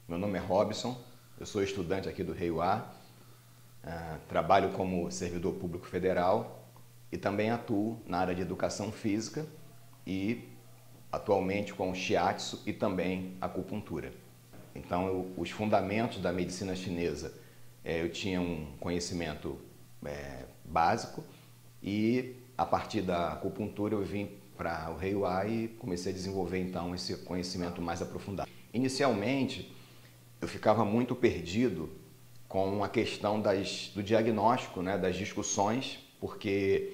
Meu nome é Robson, eu sou estudante aqui do REIUA, trabalho como servidor público federal e também atuo na área de educação física e atualmente com shiatsu e também acupuntura. Então, os fundamentos da medicina chinesa, eu tinha um conhecimento básico e a partir da acupuntura eu vim para o REIUA e comecei a desenvolver então esse conhecimento mais aprofundado. Inicialmente, eu ficava muito perdido com a questão do diagnóstico, né, das discussões, porque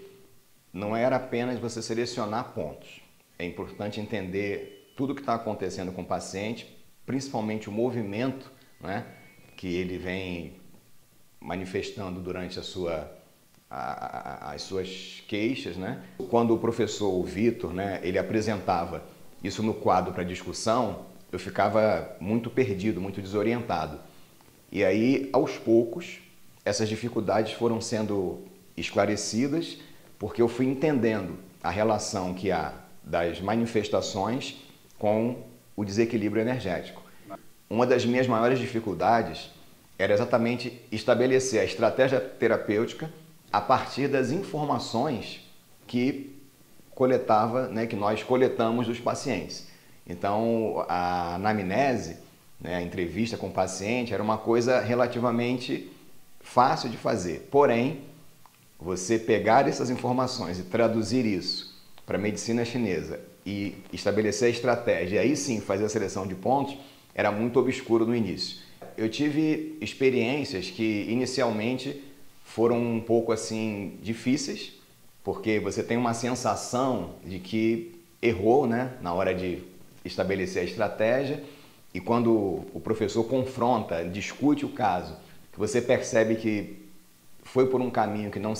não era apenas você selecionar pontos. É importante entender tudo o que está acontecendo com o paciente, principalmente o movimento, né, que ele vem manifestando durante as suas queixas, né? Quando o professor Vitor, né, ele apresentava isso no quadro para discussão, eu ficava muito perdido, muito desorientado. E aí, aos poucos, essas dificuldades foram sendo esclarecidas, porque eu fui entendendo a relação que há das manifestações com o desequilíbrio energético. Uma das minhas maiores dificuldades era exatamente estabelecer a estratégia terapêutica a partir das informações que coletava, né, que nós coletamos dos pacientes. Então, a anamnese, né, a entrevista com o paciente, era uma coisa relativamente fácil de fazer. Porém, você pegar essas informações e traduzir isso para a medicina chinesa e estabelecer a estratégia e aí sim fazer a seleção de pontos, era muito obscuro no início. Eu tive experiências que inicialmente foram um pouco assim difíceis, porque você tem uma sensação de que errou, né, na hora de estabelecer a estratégia, e quando o professor confronta, discute o caso, que você percebe que foi por um caminho que não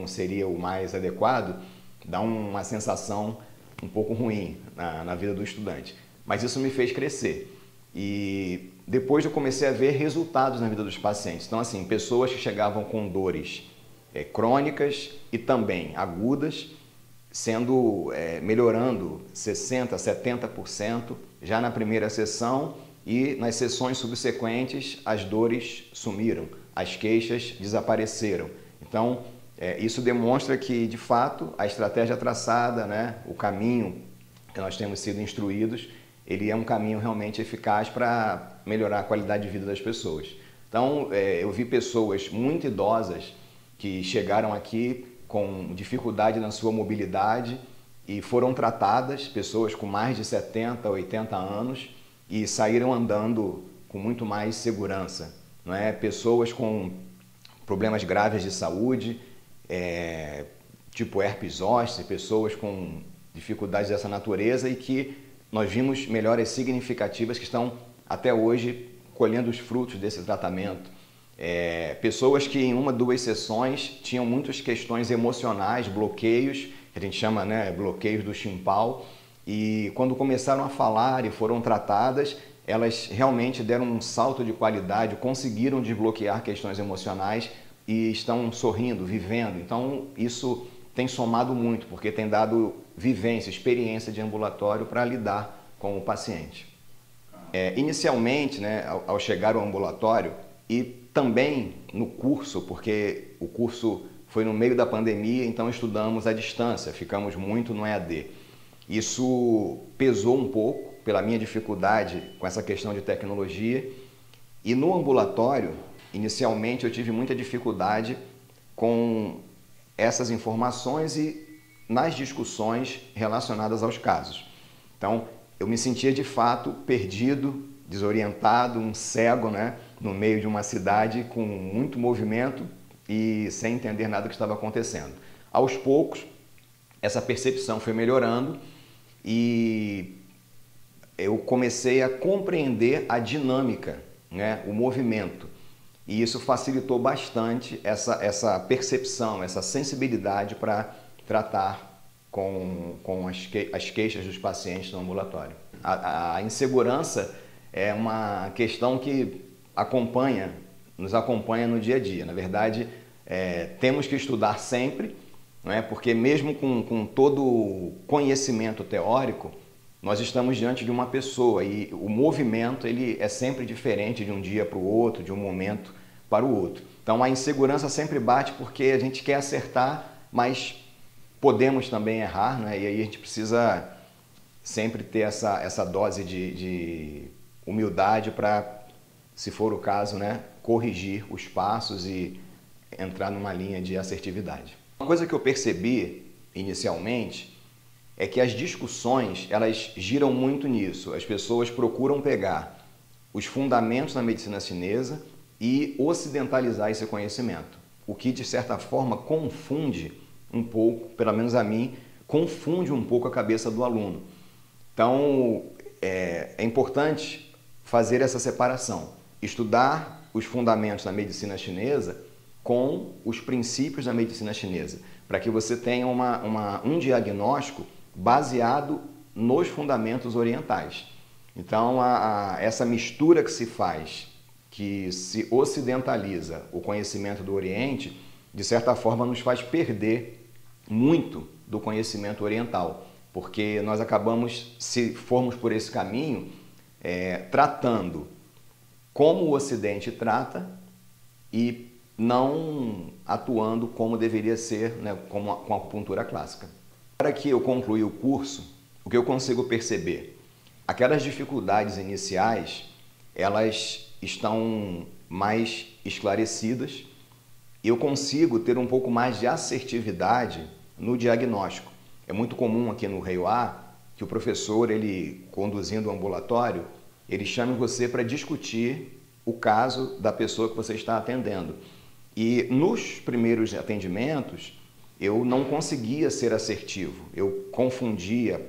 seria o mais adequado, dá uma sensação um pouco ruim na vida do estudante. Mas isso me fez crescer. E depois eu comecei a ver resultados na vida dos pacientes. Então, assim, pessoas que chegavam com dores crônicas e também agudas, melhorando 60%, 70% já na primeira sessão, e nas sessões subsequentes as dores sumiram, as queixas desapareceram. Então, isso demonstra que, de fato, a estratégia traçada, né, o caminho que nós temos sido instruídos, ele é um caminho realmente eficaz para melhorar a qualidade de vida das pessoas. Então, eu vi pessoas muito idosas que chegaram aqui com dificuldade na sua mobilidade e foram tratadas, pessoas com mais de 70, 80 anos, e saíram andando com muito mais segurança. Não é? Pessoas com problemas graves de saúde, tipo herpes zoster, pessoas com dificuldades dessa natureza e que nós vimos melhoras significativas que estão até hoje colhendo os frutos desse tratamento. Pessoas que em 1, 2 sessões tinham muitas questões emocionais, bloqueios, que a gente chama, né, bloqueios do Chimpao, e quando começaram a falar e foram tratadas, elas realmente deram um salto de qualidade, conseguiram desbloquear questões emocionais e estão sorrindo, vivendo. Então isso tem somado muito, porque tem dado vivência, experiência de ambulatório para lidar com o paciente. Inicialmente, né, ao chegar ao ambulatório e também no curso, porque o curso foi no meio da pandemia, então estudamos à distância, ficamos muito no EAD. Isso pesou um pouco pela minha dificuldade com essa questão de tecnologia. E no ambulatório, inicialmente eu tive muita dificuldade com essas informações e nas discussões relacionadas aos casos. Então, eu me sentia de fato perdido, desorientado, um cego, né, no meio de uma cidade com muito movimento e sem entender nada do que estava acontecendo. Aos poucos, essa percepção foi melhorando e eu comecei a compreender a dinâmica, né, o movimento. E isso facilitou bastante essa percepção, essa sensibilidade para tratar com as queixas dos pacientes no ambulatório. A insegurança é uma questão que nos acompanha no dia a dia. Na verdade, temos que estudar sempre, não é? Porque mesmo com todo o conhecimento teórico, nós estamos diante de uma pessoa e o movimento ele é sempre diferente de um dia para o outro, de um momento para o outro. Então a insegurança sempre bate porque a gente quer acertar, mas podemos também errar, né? E aí a gente precisa sempre ter essa dose de humildade para, se for o caso, né, corrigir os passos e entrar numa linha de assertividade. Uma coisa que eu percebi inicialmente é que as discussões elas giram muito nisso. As pessoas procuram pegar os fundamentos da medicina chinesa e ocidentalizar esse conhecimento, o que de certa forma confunde um pouco, pelo menos a mim, confunde um pouco a cabeça do aluno. Então é importante fazer essa separação, estudar os fundamentos da medicina chinesa com os princípios da medicina chinesa, para que você tenha um diagnóstico baseado nos fundamentos orientais. Então, essa mistura que se faz, que se ocidentaliza o conhecimento do Oriente, de certa forma nos faz perder muito do conhecimento oriental, porque nós acabamos, se formos por esse caminho, tratando como o Ocidente trata e não atuando como deveria ser, né, com a acupuntura clássica. Para que eu concluí o curso, o que eu consigo perceber? Aquelas dificuldades iniciais, elas estão mais esclarecidas e eu consigo ter um pouco mais de assertividade no diagnóstico. É muito comum aqui no Reiwa que o professor, ele conduzindo o ambulatório, ele chame você para discutir o caso da pessoa que você está atendendo. E nos primeiros atendimentos, eu não conseguia ser assertivo, eu confundia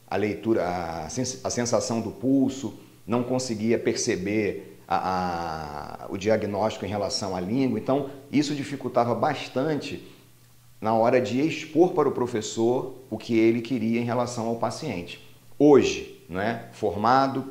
a leitura, a sensação do pulso, não conseguia perceber o diagnóstico em relação à língua, então isso dificultava bastante na hora de expor para o professor o que ele queria em relação ao paciente. Hoje, né, formado,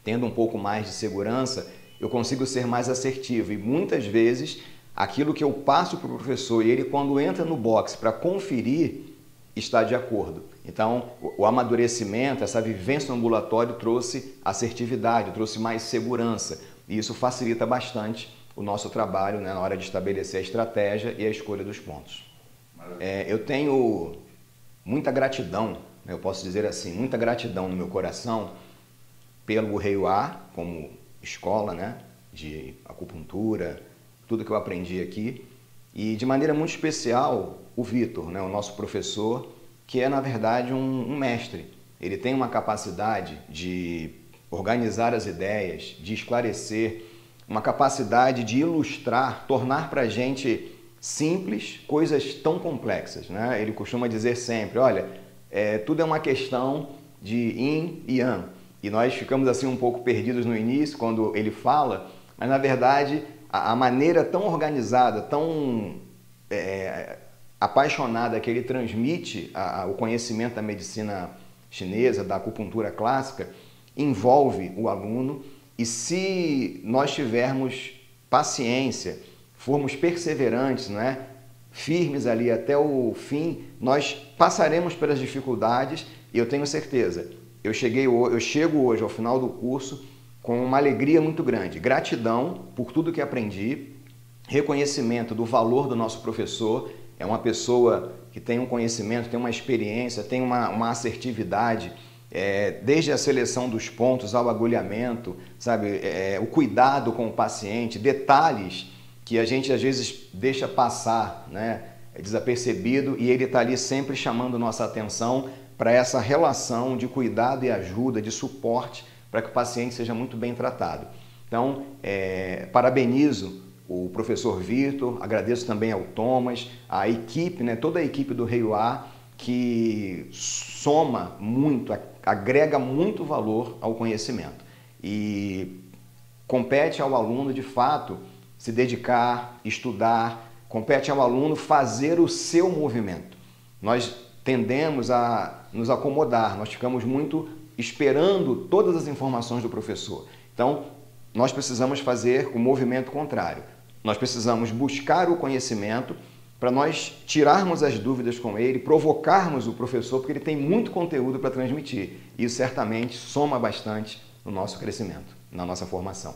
tendo um pouco mais de segurança, eu consigo ser mais assertivo e muitas vezes aquilo que eu passo para o professor e ele quando entra no box para conferir está de acordo. Então o amadurecimento, essa vivência no ambulatório trouxe assertividade, trouxe mais segurança e isso facilita bastante o nosso trabalho, né, na hora de estabelecer a estratégia e a escolha dos pontos. Eu tenho muita gratidão, eu posso dizer assim, muita gratidão no meu coração pelo Reiwa como escola, né, de acupuntura, tudo que eu aprendi aqui e de maneira muito especial o Vitor, né, o nosso professor, que é na verdade um mestre. Ele tem uma capacidade de organizar as ideias, de esclarecer, uma capacidade de ilustrar, tornar para a gente simples coisas tão complexas, né? Ele costuma dizer sempre, olha, tudo é uma questão de yin e yang. E nós ficamos assim um pouco perdidos no início quando ele fala, mas na verdade a maneira tão organizada, tão apaixonada que ele transmite o conhecimento da medicina chinesa, da acupuntura clássica, envolve o aluno e se nós tivermos paciência, formos perseverantes, né, firmes ali até o fim, nós passaremos pelas dificuldades e eu tenho certeza, eu chego hoje ao final do curso com uma alegria muito grande, gratidão por tudo que aprendi, reconhecimento do valor do nosso professor, é uma pessoa que tem um conhecimento, tem uma experiência, tem uma assertividade, desde a seleção dos pontos ao agulhamento, sabe, o cuidado com o paciente, detalhes que a gente às vezes deixa passar, né, desapercebido e ele está ali sempre chamando nossa atenção para essa relação de cuidado e ajuda, de suporte, para que o paciente seja muito bem tratado. Então, parabenizo o professor Vitor, agradeço também ao Thomas, a equipe, né, toda a equipe do Reiwa, que soma muito, agrega muito valor ao conhecimento. E compete ao aluno, de fato, se dedicar, estudar, compete ao aluno fazer o seu movimento. Nós tendemos a nos acomodar, nós ficamos muito esperando todas as informações do professor. Então, nós precisamos fazer o movimento contrário. Nós precisamos buscar o conhecimento para nós tirarmos as dúvidas com ele, provocarmos o professor, porque ele tem muito conteúdo para transmitir. Isso certamente soma bastante no nosso crescimento, na nossa formação.